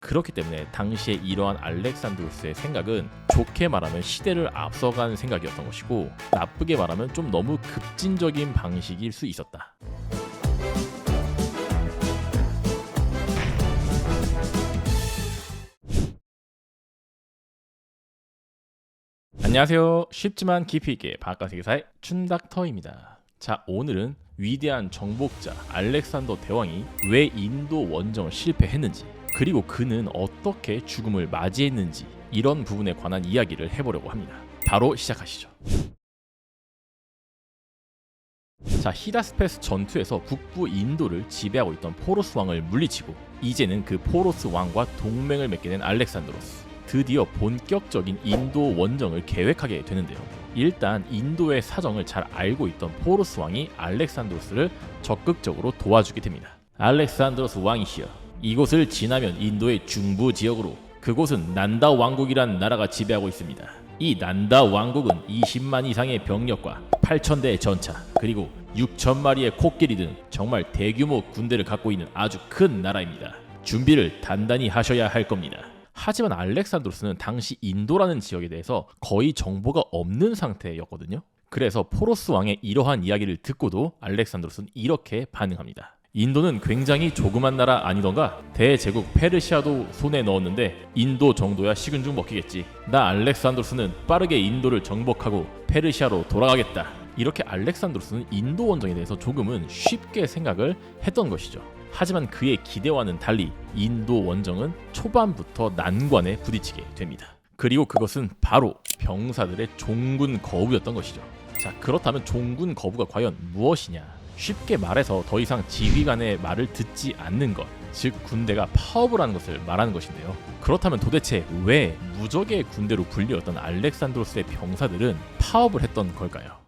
그렇기 때문에 당시에 이러한 알렉산드로스의 생각은 좋게 말하면 시대를 앞서간 생각이었던 것이고, 나쁘게 말하면 좀 너무 급진적인 방식일 수 있었다. 안녕하세요. 쉽지만 깊이 있게 바깥세계사의 춘닥터입니다. 자, 오늘은 위대한 정복자 알렉산더 대왕이 왜 인도 원정을 실패했는지, 그리고 그는 어떻게 죽음을 맞이했는지, 이런 부분에 관한 이야기를 해보려고 합니다. 바로 시작하시죠. 자, 히다스페스 전투에서 북부 인도를 지배하고 있던 포로스 왕을 물리치고 이제는 그 포로스 왕과 동맹을 맺게 된 알렉산드로스, 드디어 본격적인 인도 원정을 계획하게 되는데요. 일단 인도의 사정을 잘 알고 있던 포로스 왕이 알렉산드로스를 적극적으로 도와주게 됩니다. 알렉산드로스 왕이시여, 이곳을 지나면 인도의 중부 지역으로, 그곳은 난다 왕국이란 나라가 지배하고 있습니다. 이 난다 왕국은 20만 이상의 병력과 8,000대의 전차, 그리고 6,000마리의 코끼리 등 정말 대규모 군대를 갖고 있는 아주 큰 나라입니다. 준비를 단단히 하셔야 할 겁니다. 하지만 알렉산드로스는 당시 인도라는 지역에 대해서 거의 정보가 없는 상태였거든요. 그래서 포로스 왕의 이러한 이야기를 듣고도 알렉산드로스는 이렇게 반응합니다. 인도는 굉장히 조그만 나라 아니던가? 대제국 페르시아도 손에 넣었는데 인도 정도야 식은 죽 먹히겠지. 나 알렉산드로스는 빠르게 인도를 정복하고 페르시아로 돌아가겠다. 이렇게 알렉산드로스는 인도 원정에 대해서 조금은 쉽게 생각을 했던 것이죠. 하지만 그의 기대와는 달리 인도 원정은 초반부터 난관에 부딪히게 됩니다. 그리고 그것은 바로 병사들의 종군 거부였던 것이죠. 자, 그렇다면 종군 거부가 과연 무엇이냐? 쉽게 말해서 더 이상 지휘관의 말을 듣지 않는 것, 즉 군대가 파업을 하는 것을 말하는 것인데요. 그렇다면 도대체 왜 무적의 군대로 불리웠던 알렉산드로스의 병사들은 파업을 했던 걸까요?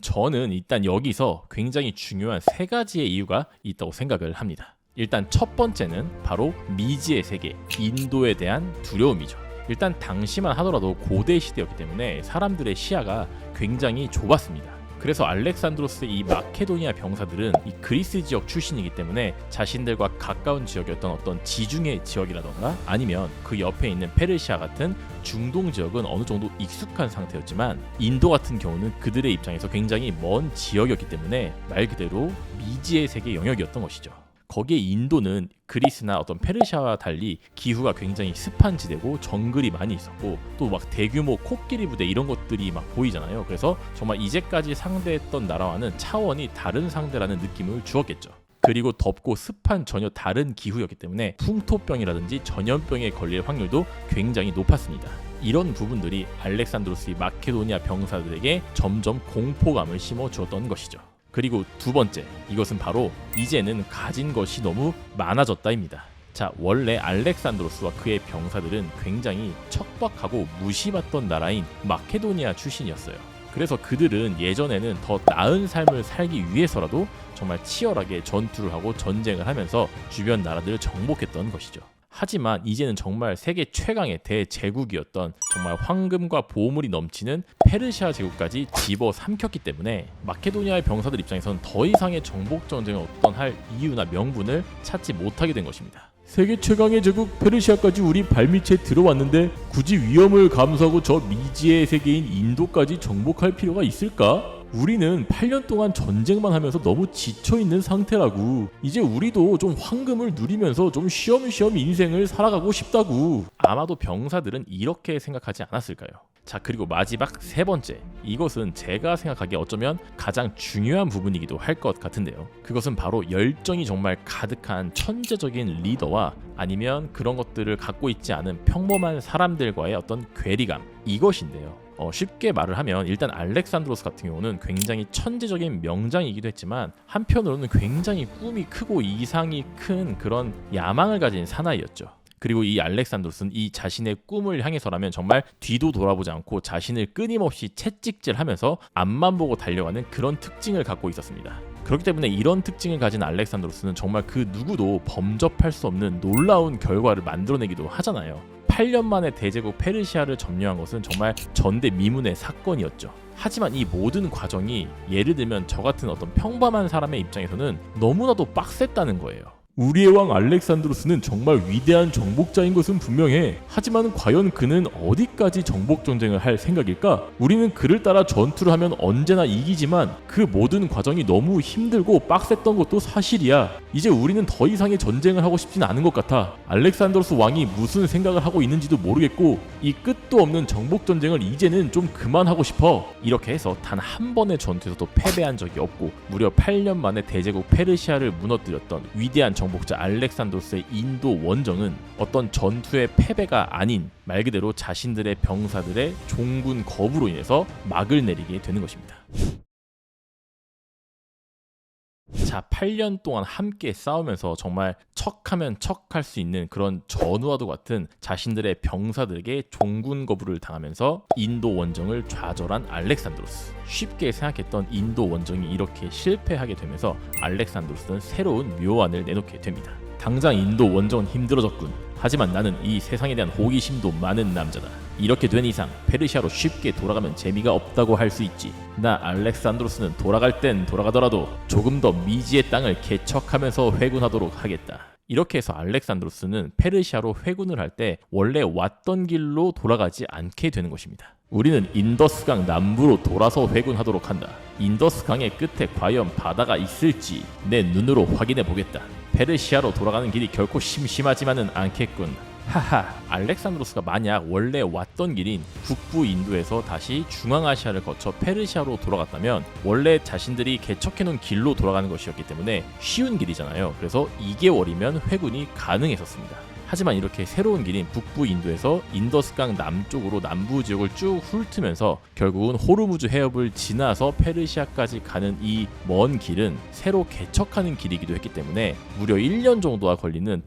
저는 일단 여기서 굉장히 중요한 세 가지의 이유가 있다고 생각을 합니다. 일단 첫 번째는 바로 미지의 세계, 인도에 대한 두려움이죠. 일단 당시만 하더라도 고대 시대였기 때문에 사람들의 시야가 굉장히 좁았습니다. 그래서 알렉산드로스의 이 마케도니아 병사들은 이 그리스 지역 출신이기 때문에 자신들과 가까운 지역이었던 어떤 지중해 지역이라던가 아니면 그 옆에 있는 페르시아 같은 중동 지역은 어느 정도 익숙한 상태였지만, 인도 같은 경우는 그들의 입장에서 굉장히 먼 지역이었기 때문에 말 그대로 미지의 세계 영역이었던 것이죠. 거기에 인도는 그리스나 어떤 페르시아와 달리 기후가 굉장히 습한 지대고 정글이 많이 있었고, 또 막 대규모 코끼리 부대 이런 것들이 막 보이잖아요. 그래서 정말 이제까지 상대했던 나라와는 차원이 다른 상대라는 느낌을 주었겠죠. 그리고 덥고 습한 전혀 다른 기후였기 때문에 풍토병이라든지 전염병에 걸릴 확률도 굉장히 높았습니다. 이런 부분들이 알렉산드로스의 마케도니아 병사들에게 점점 공포감을 심어주었던 것이죠. 그리고 두 번째, 이것은 바로 이제는 가진 것이 너무 많아졌다입니다. 자, 원래 알렉산드로스와 그의 병사들은 굉장히 척박하고 무시받던 나라인 마케도니아 출신이었어요. 그래서 그들은 예전에는 더 나은 삶을 살기 위해서라도 정말 치열하게 전투를 하고 전쟁을 하면서 주변 나라들을 정복했던 것이죠. 하지만 이제는 정말 세계 최강의 대제국이었던 정말 황금과 보물이 넘치는 페르시아 제국까지 집어삼켰기 때문에 마케도니아의 병사들 입장에서는 더 이상의 정복 전쟁을 어떤 할 이유나 명분을 찾지 못하게 된 것입니다. 세계 최강의 제국 페르시아까지 우리 발밑에 들어왔는데 굳이 위험을 감수하고 저 미지의 세계인 인도까지 정복할 필요가 있을까? 우리는 8년 동안 전쟁만 하면서 너무 지쳐있는 상태라고. 이제 우리도 좀 황금을 누리면서 좀 쉬엄쉬엄 인생을 살아가고 싶다고. 아마도 병사들은 이렇게 생각하지 않았을까요? 자, 그리고 마지막 세 번째, 이것은 제가 생각하기에 어쩌면 가장 중요한 부분이기도 할 것 같은데요. 그것은 바로 열정이 정말 가득한 천재적인 리더와 아니면 그런 것들을 갖고 있지 않은 평범한 사람들과의 어떤 괴리감, 이것인데요. 쉽게 말을 하면 일단 알렉산드로스 같은 경우는 굉장히 천재적인 명장이기도 했지만, 한편으로는 굉장히 꿈이 크고 이상이 큰 그런 야망을 가진 사나이였죠. 그리고 이 알렉산드로스는 이 자신의 꿈을 향해서라면 정말 뒤도 돌아보지 않고 자신을 끊임없이 채찍질하면서 앞만 보고 달려가는 그런 특징을 갖고 있었습니다. 그렇기 때문에 이런 특징을 가진 알렉산드로스는 정말 그 누구도 범접할 수 없는 놀라운 결과를 만들어내기도 하잖아요. 8년 만에 대제국 페르시아를 점령한 것은 정말 전대미문의 사건이었죠. 하지만 이 모든 과정이 예를 들면 저 같은 어떤 평범한 사람의 입장에서는 너무나도 빡셌다는 거예요. 우리의 왕 알렉산드로스는 정말 위대한 정복자인 것은 분명해. 하지만 과연 그는 어디까지 정복 전쟁을 할 생각일까? 우리는 그를 따라 전투를 하면 언제나 이기지만 그 모든 과정이 너무 힘들고 빡셌던 것도 사실이야. 이제 우리는 더 이상의 전쟁을 하고 싶진 않은 것 같아. 알렉산드로스 왕이 무슨 생각을 하고 있는지도 모르겠고 이 끝도 없는 정복 전쟁을 이제는 좀 그만하고 싶어. 이렇게 해서 단 한 번의 전투에서도 패배한 적이 없고 무려 8년 만에 대제국 페르시아를 무너뜨렸던 위대한 정복자 알렉산드로스의 인도 원정은 어떤 전투의 패배가 아닌 말 그대로 자신들의 병사들의 종군 거부로 인해서 막을 내리게 되는 것입니다. 자, 8년 동안 함께 싸우면서 정말 척하면 척할 수 있는 그런 전우와도 같은 자신들의 병사들에게 종군 거부를 당하면서 인도 원정을 좌절한 알렉산드로스. 쉽게 생각했던 인도 원정이 이렇게 실패하게 되면서 알렉산드로스는 새로운 묘안을 내놓게 됩니다. 당장 인도 원정은 힘들어졌군. 하지만 나는 이 세상에 대한 호기심도 많은 남자다. 이렇게 된 이상 페르시아로 쉽게 돌아가면 재미가 없다고 할 수 있지. 나 알렉산드로스는 돌아갈 땐 돌아가더라도 조금 더 미지의 땅을 개척하면서 회군하도록 하겠다. 이렇게 해서 알렉산드로스는 페르시아로 회군을 할 때 원래 왔던 길로 돌아가지 않게 되는 것입니다. 우리는 인더스강 남부로 돌아서 회군하도록 한다. 인더스강의 끝에 과연 바다가 있을지 내 눈으로 확인해 보겠다. 페르시아로 돌아가는 길이 결코 심심하지만은 않겠군. 하하, 알렉산드로스가 만약 원래 왔던 길인 북부 인도에서 다시 중앙아시아를 거쳐 페르시아로 돌아갔다면 원래 자신들이 개척해놓은 길로 돌아가는 것이었기 때문에 쉬운 길이잖아요. 그래서 2개월이면 회군이 가능했었습니다. 하지만 이렇게 새로운 길인 북부 인도에서 인더스강 남쪽으로 남부 지역을 쭉 훑으면서 결국은 호르무즈 해협을 지나서 페르시아까지 가는 이 먼 길은 새로 개척하는 길이기도 했기 때문에 무려 1년 정도가 걸리는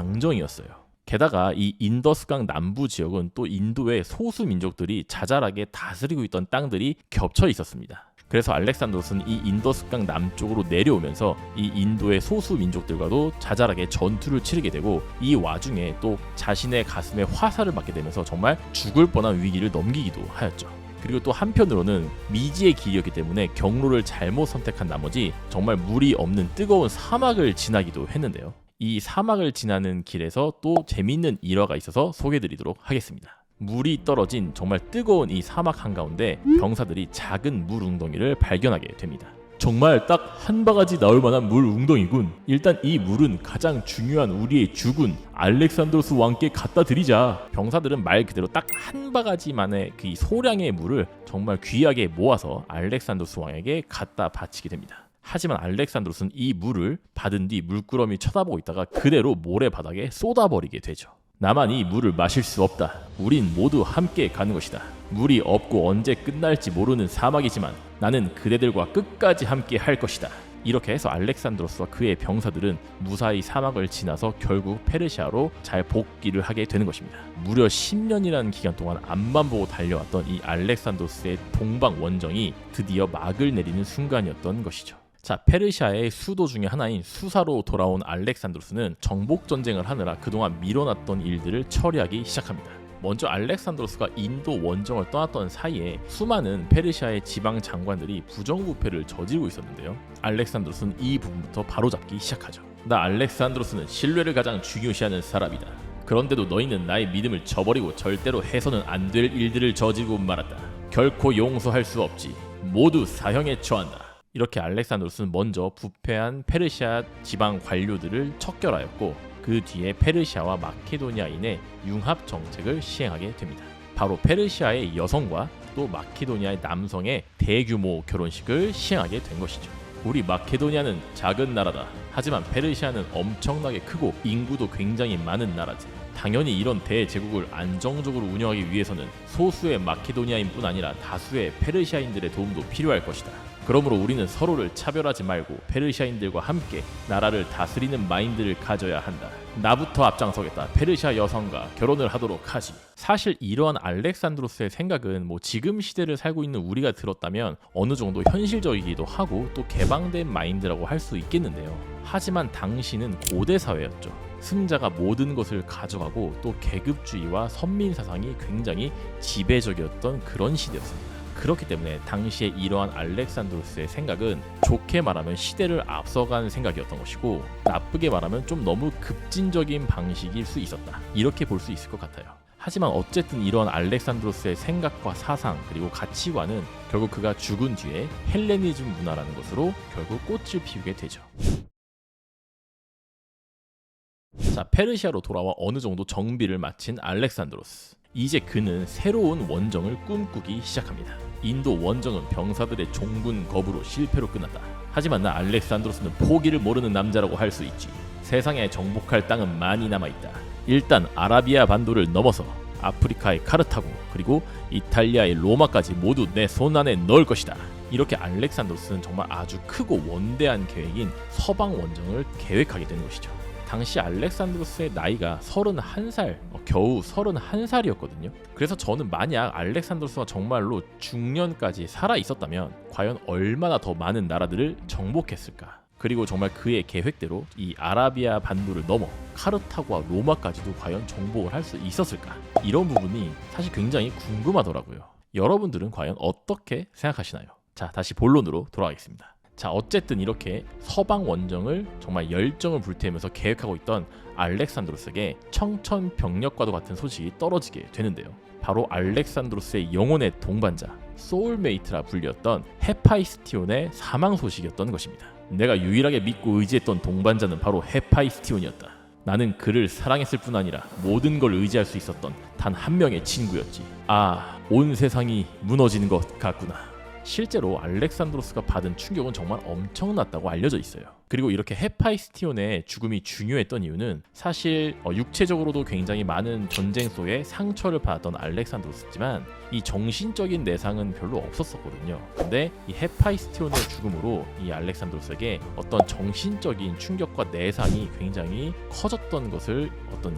대장정이었어요. 게다가 이 인더스강 남부 지역은 또 인도의 소수 민족들이 자잘하게 다스리고 있던 땅들이 겹쳐 있었습니다. 그래서 알렉산드로스는 이 인더스강 남쪽으로 내려오면서 이 인도의 소수 민족들과도 자잘하게 전투를 치르게 되고 이 와중에 또 자신의 가슴에 화살을 맞게 되면서 정말 죽을 뻔한 위기를 넘기기도 하였죠. 그리고 또 한편으로는 미지의 길이었기 때문에 경로를 잘못 선택한 나머지 정말 물이 없는 뜨거운 사막을 지나기도 했는데요. 이 사막을 지나는 길에서 또 재미있는 일화가 있어서 소개해드리도록 하겠습니다. 물이 떨어진 정말 뜨거운 이 사막 한가운데 병사들이 작은 물 웅덩이를 발견하게 됩니다. 정말 딱 한 바가지 나올 만한 물 웅덩이군. 일단 이 물은 가장 중요한 우리의 주군 알렉산드로스 왕께 갖다 드리자. 병사들은 말 그대로 딱 한 바가지만의 그 소량의 물을 정말 귀하게 모아서 알렉산드로스 왕에게 갖다 바치게 됩니다. 하지만 알렉산드로스는 이 물을 받은 뒤 물구러미 쳐다보고 있다가 그대로 모래바닥에 쏟아버리게 되죠. 나만 이 물을 마실 수 없다. 우린 모두 함께 가는 것이다. 물이 없고 언제 끝날지 모르는 사막이지만 나는 그대들과 끝까지 함께 할 것이다. 이렇게 해서 알렉산드로스와 그의 병사들은 무사히 사막을 지나서 결국 페르시아로 잘 복귀를 하게 되는 것입니다. 무려 10년이라는 기간 동안 앞만 보고 달려왔던 이 알렉산드로스의 동방 원정이 드디어 막을 내리는 순간이었던 것이죠. 자, 페르시아의 수도 중에 하나인 수사로 돌아온 알렉산드로스는 정복 전쟁을 하느라 그동안 미뤄놨던 일들을 처리하기 시작합니다. 먼저 알렉산드로스가 인도 원정을 떠났던 사이에 수많은 페르시아의 지방 장관들이 부정부패를 저지르고 있었는데요. 알렉산드로스는 이 부분부터 바로잡기 시작하죠. 나 알렉산드로스는 신뢰를 가장 중요시하는 사람이다. 그런데도 너희는 나의 믿음을 저버리고 절대로 해서는 안 될 일들을 저지르고 말았다. 결코 용서할 수 없지. 모두 사형에 처한다. 이렇게 알렉산드로스는 먼저 부패한 페르시아 지방 관료들을 척결하였고 그 뒤에 페르시아와 마케도니아인의 융합 정책을 시행하게 됩니다. 바로 페르시아의 여성과 또 마케도니아의 남성의 대규모 결혼식을 시행하게 된 것이죠. 우리 마케도니아는 작은 나라다. 하지만 페르시아는 엄청나게 크고 인구도 굉장히 많은 나라지. 당연히 이런 대제국을 안정적으로 운영하기 위해서는 소수의 마케도니아인뿐 아니라 다수의 페르시아인들의 도움도 필요할 것이다. 그러므로 우리는 서로를 차별하지 말고 페르시아인들과 함께 나라를 다스리는 마인드를 가져야 한다. 나부터 앞장서겠다. 페르시아 여성과 결혼을 하도록 하지. 사실 이러한 알렉산드로스의 생각은 지금 시대를 살고 있는 우리가 들었다면 어느 정도 현실적이기도 하고 또 개방된 마인드라고 할 수 있겠는데요. 하지만 당시는 고대 사회였죠. 승자가 모든 것을 가져가고 또 계급주의와 선민 사상이 굉장히 지배적이었던 그런 시대였습니다. 그렇기 때문에 당시에 이러한 알렉산드로스의 생각은 좋게 말하면 시대를 앞서간 생각이었던 것이고, 나쁘게 말하면 좀 너무 급진적인 방식일 수 있었다, 이렇게 볼 수 있을 것 같아요. 하지만 어쨌든 이런 알렉산드로스의 생각과 사상 그리고 가치관은 결국 그가 죽은 뒤에 헬레니즘 문화라는 것으로 결국 꽃을 피우게 되죠. 자, 페르시아로 돌아와 어느 정도 정비를 마친 알렉산드로스. 이제 그는 새로운 원정을 꿈꾸기 시작합니다. 인도 원정은 병사들의 종군 거부로 실패로 끝났다. 하지만 나 알렉산드로스는 포기를 모르는 남자라고 할 수 있지. 세상에 정복할 땅은 많이 남아있다. 일단 아라비아 반도를 넘어서 아프리카의 카르타고 그리고 이탈리아의 로마까지 모두 내 손 안에 넣을 것이다. 이렇게 알렉산드로스는 정말 아주 크고 원대한 계획인 서방 원정을 계획하게 되는 것이죠. 당시 알렉산드로스의 나이가 31살, 겨우 31살이었거든요. 그래서 저는 만약 알렉산드로스가 정말로 중년까지 살아 있었다면 과연 얼마나 더 많은 나라들을 정복했을까? 그리고 정말 그의 계획대로 이 아라비아 반도를 넘어 카르타고와 로마까지도 과연 정복을 할 수 있었을까? 이런 부분이 사실 굉장히 궁금하더라고요. 여러분들은 과연 어떻게 생각하시나요? 자, 다시 본론으로 돌아가겠습니다. 자, 어쨌든 이렇게 서방 원정을 정말 열정을 불태우면서 계획하고 있던 알렉산드로스에게 청천벽력과도 같은 소식이 떨어지게 되는데요. 바로 알렉산드로스의 영혼의 동반자, 소울메이트라 불렸던 헤파이스티온의 사망 소식이었던 것입니다. 내가 유일하게 믿고 의지했던 동반자는 바로 헤파이스티온이었다. 나는 그를 사랑했을 뿐 아니라 모든 걸 의지할 수 있었던 단 한 명의 친구였지. 아, 온 세상이 무너지는 것 같구나. 실제로 알렉산드로스가 받은 충격은 정말 엄청났다고 알려져 있어요. 그리고 이렇게 헤파이스티온의 죽음이 중요했던 이유는 사실 육체적으로도 굉장히 많은 전쟁 속에 상처를 받았던 알렉산드로스지만 이 정신적인 내상은 별로 없었거든요. 근데 이 헤파이스티온의 죽음으로 이 알렉산드로스에게 어떤 정신적인 충격과 내상이 굉장히 커졌던 것을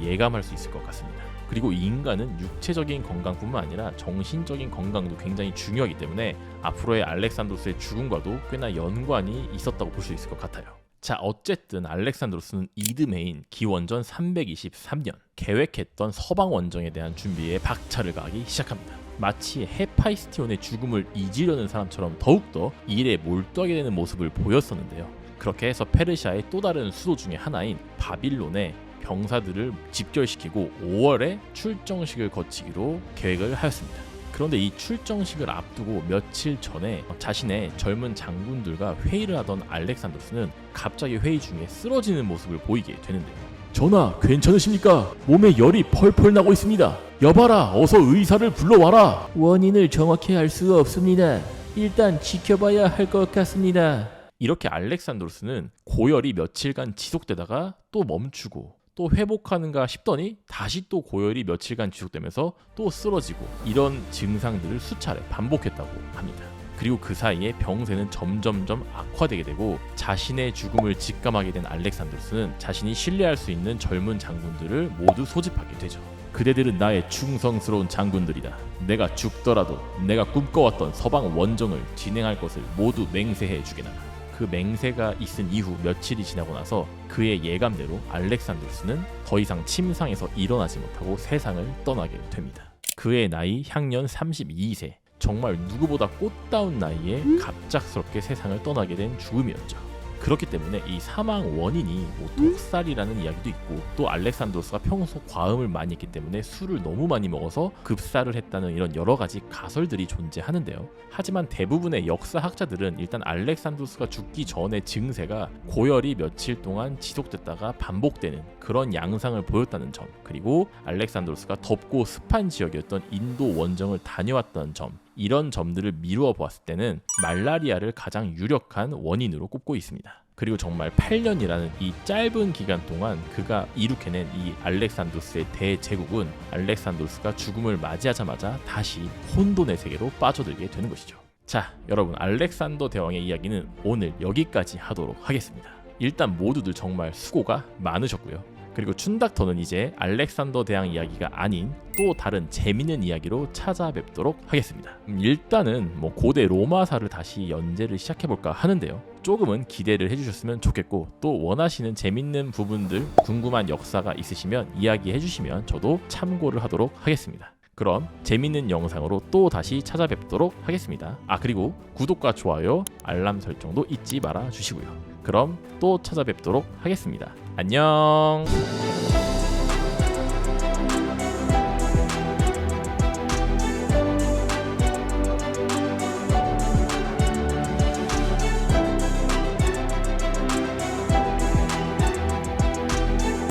예감할 수 있을 것 같습니다. 그리고 이 인간은 육체적인 건강뿐만 아니라 정신적인 건강도 굉장히 중요하기 때문에 앞으로의 알렉산드로스의 죽음과도 꽤나 연관이 있었다고 볼 수 있을 것 같아요. 자, 어쨌든 알렉산드로스는 이듬해인 기원전 323년 계획했던 서방 원정에 대한 준비에 박차를 가하기 시작합니다. 마치 헤파이스티온의 죽음을 잊으려는 사람처럼 더욱더 일에 몰두하게 되는 모습을 보였었는데요. 그렇게 해서 페르시아의 또 다른 수도 중에 하나인 바빌론에 병사들을 집결시키고 5월에 출정식을 거치기로 계획을 하였습니다. 그런데 이 출정식을 앞두고 며칠 전에 자신의 젊은 장군들과 회의를 하던 알렉산드로스는 갑자기 회의 중에 쓰러지는 모습을 보이게 되는데요. 전하, 괜찮으십니까? 몸에 열이 펄펄 나고 있습니다. 여봐라, 어서 의사를 불러와라. 원인을 정확히 알 수가 없습니다. 일단 지켜봐야 할 것 같습니다. 이렇게 알렉산드로스는 고열이 며칠간 지속되다가 또 멈추고 또 회복하는가 싶더니 다시 또 고열이 며칠간 지속되면서 또 쓰러지고, 이런 증상들을 수차례 반복했다고 합니다. 그리고 그 사이에 병세는 점점점 악화되게 되고 자신의 죽음을 직감하게 된 알렉산드로스는 자신이 신뢰할 수 있는 젊은 장군들을 모두 소집하게 되죠. 그대들은 나의 충성스러운 장군들이다. 내가 죽더라도 내가 꿈꿔왔던 서방 원정을 진행할 것을 모두 맹세해 주게나. 그 맹세가 있은 이후 며칠이 지나고 나서 그의 예감대로 알렉산드로스는 더 이상 침상에서 일어나지 못하고 세상을 떠나게 됩니다. 그의 나이 향년 32세, 정말 누구보다 꽃다운 나이에 갑작스럽게 세상을 떠나게 된 죽음이었죠. 그렇기 때문에 이 사망 원인이 독살이라는 이야기도 있고, 또 알렉산드로스가 평소 과음을 많이 했기 때문에 술을 너무 많이 먹어서 급사를 했다는 이런 여러 가지 가설들이 존재하는데요. 하지만 대부분의 역사학자들은 일단 알렉산드로스가 죽기 전의 증세가 고열이 며칠 동안 지속됐다가 반복되는 그런 양상을 보였다는 점, 그리고 알렉산드로스가 덥고 습한 지역이었던 인도 원정을 다녀왔다는 점, 이런 점들을 미루어 보았을 때는 말라리아를 가장 유력한 원인으로 꼽고 있습니다. 그리고 정말 8년이라는 이 짧은 기간 동안 그가 이룩해낸 이 알렉산드로스의 대제국은 알렉산드로스가 죽음을 맞이하자마자 다시 혼돈의 세계로 빠져들게 되는 것이죠. 자, 여러분, 알렉산더 대왕의 이야기는 오늘 여기까지 하도록 하겠습니다. 일단 모두들 정말 수고가 많으셨고요. 그리고 춘닥터는 이제 알렉산더 대왕 이야기가 아닌 또 다른 재밌는 이야기로 찾아뵙도록 하겠습니다. 일단은 고대 로마사를 다시 연재를 시작해볼까 하는데요. 조금은 기대를 해주셨으면 좋겠고, 또 원하시는 재밌는 부분들, 궁금한 역사가 있으시면 이야기해주시면 저도 참고를 하도록 하겠습니다. 그럼 재밌는 영상으로 또 다시 찾아뵙도록 하겠습니다. 그리고 구독과 좋아요, 알람 설정도 잊지 말아 주시고요. 그럼 또 찾아뵙도록 하겠습니다. 안녕.